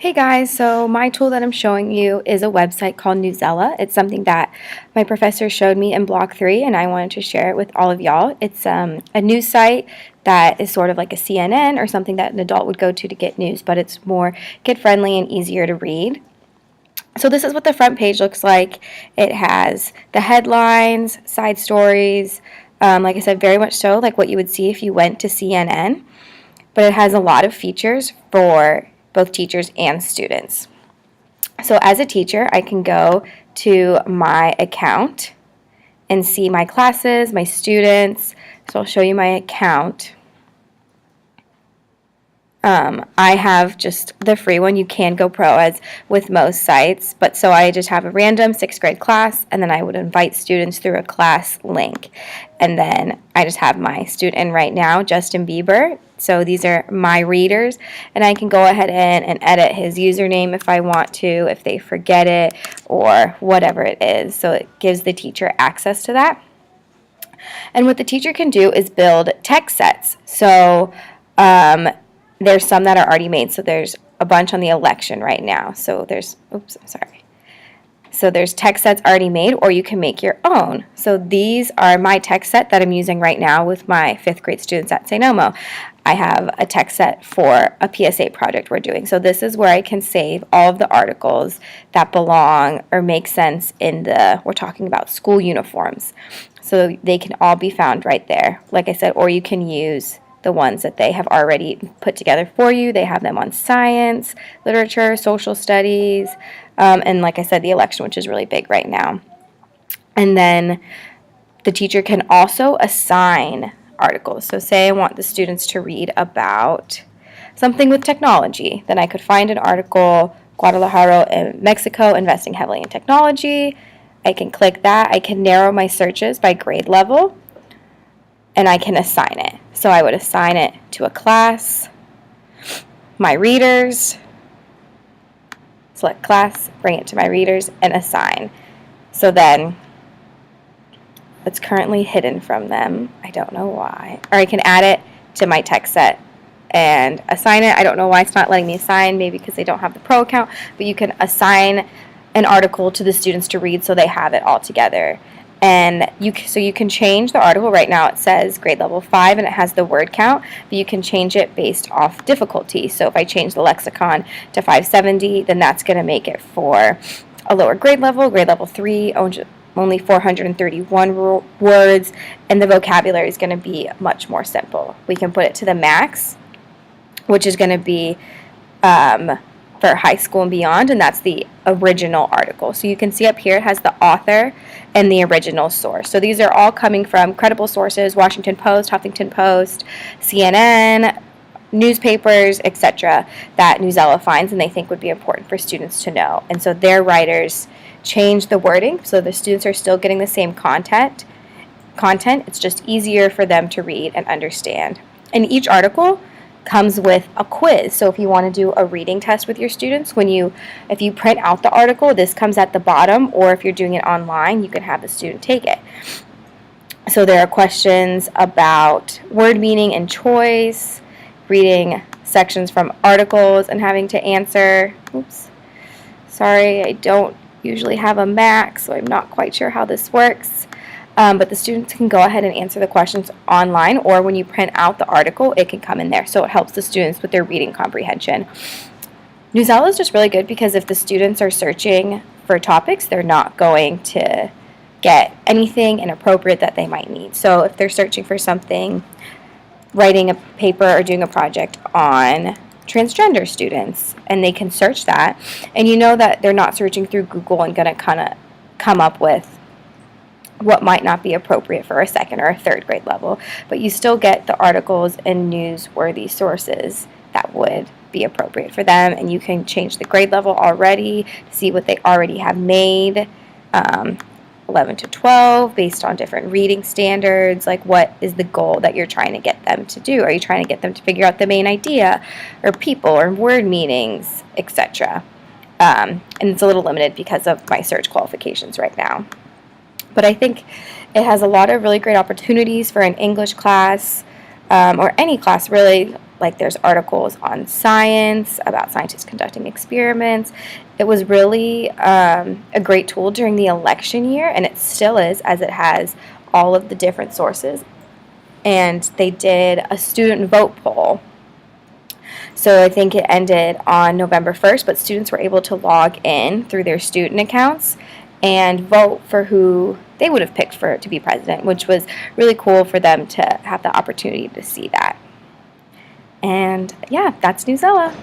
Hey guys, so my tool that I'm showing you is a website called Newsela. It's something that my professor showed me in Block 3 and I wanted to share it with all of y'all. It's a news site that is sort of like a CNN or something that an adult would go to get news, but it's more kid-friendly and easier to read. So this is what the front page looks like. It has the headlines, side stories, like I said, very much so like what you would see if you went to CNN, but it has a lot of features for both teachers and students. So as a teacher, I can go to my account and see my classes, my students. So I'll show you my account. I have just the free one. You can go pro as with most sites, but so I just have a random 6th grade class, and then I would invite students through a class link. And then I just have my student right now, Justin Bieber. So these are my readers, and I can go ahead and edit his username if I want to, if they forget it, or whatever it is. So it gives the teacher access to that. And what the teacher can do is build text sets. So there's some that are already made. So there's a bunch on the election right now. So there's, oops, I'm sorry. So there's text sets already made, or you can make your own. So these are my text set that I'm using right now with my 5th grade students at St. Elmo. I have a text set for a PSA project we're doing. So this is where I can save all of the articles that belong or make sense in we're talking about school uniforms. So they can all be found right there, like I said, or you can use the ones that they have already put together for you. They have them on science, literature, social studies, and like I said, the election, which is really big right now. And then the teacher can also assign articles. So say I want the students to read about something with technology. Then I could find an article, Guadalajara in Mexico investing heavily in technology. I can click that. I can narrow my searches by grade level, and I can assign it. So I would assign it to a class, my readers, select class, bring it to my readers, and assign. So then it's currently hidden from them. I don't know why. Or I can add it to my text set and assign it. I don't know why it's not letting me assign, maybe because they don't have the pro account, but you can assign an article to the students to read so they have it all together. And you can change the article. Right now it says grade level 5 and it has the word count, but you can change it based off difficulty. So if I change the lexicon to 570, then that's going to make it for a lower grade level 3, only 431 words, and the vocabulary is going to be much more simple. We can put it to the max, which is going to be for high school and beyond, and that's the original article. So you can see up here it has the author and the original source. So these are all coming from credible sources, Washington Post, Huffington Post, CNN, newspapers, etc., that Newsela finds and they think would be important for students to know. And so their writers change the wording so the students are still getting the same content. It's just easier for them to read and understand. And each article comes with a quiz. So if you want to do a reading test with your students, if you print out the article, this comes at the bottom, or if you're doing it online, you can have the student take it. So there are questions about word meaning and choice, reading sections from articles and having to answer. Oops. Sorry, I don't usually have a Mac, so I'm not quite sure how this works. But the students can go ahead and answer the questions online, or when you print out the article, it can come in there. So it helps the students with their reading comprehension. Newsela is just really good because if the students are searching for topics, they're not going to get anything inappropriate that they might need. So if they're searching for something, writing a paper or doing a project on transgender students, and they can search that, and you know that they're not searching through Google and going to kind of come up with what might not be appropriate for a 2nd or a 3rd grade level, but you still get the articles and newsworthy sources that would be appropriate for them, and you can change the grade level already to see what they already have made, 11 to 12, based on different reading standards, like what is the goal that you're trying to get them to do? Are you trying to get them to figure out the main idea, or people, or word meanings, etc.? And it's a little limited because of my search qualifications right now. But I think it has a lot of really great opportunities for an English class, or any class really, Like there's articles on science, about scientists conducting experiments. It was really a great tool during the election year, and it still is, as it has all of the different sources. And they did a student vote poll. So I think it ended on November 1st, but students were able to log in through their student accounts and vote for who they would have picked for to be president, which was really cool for them to have the opportunity to see that. And yeah, that's Newsela.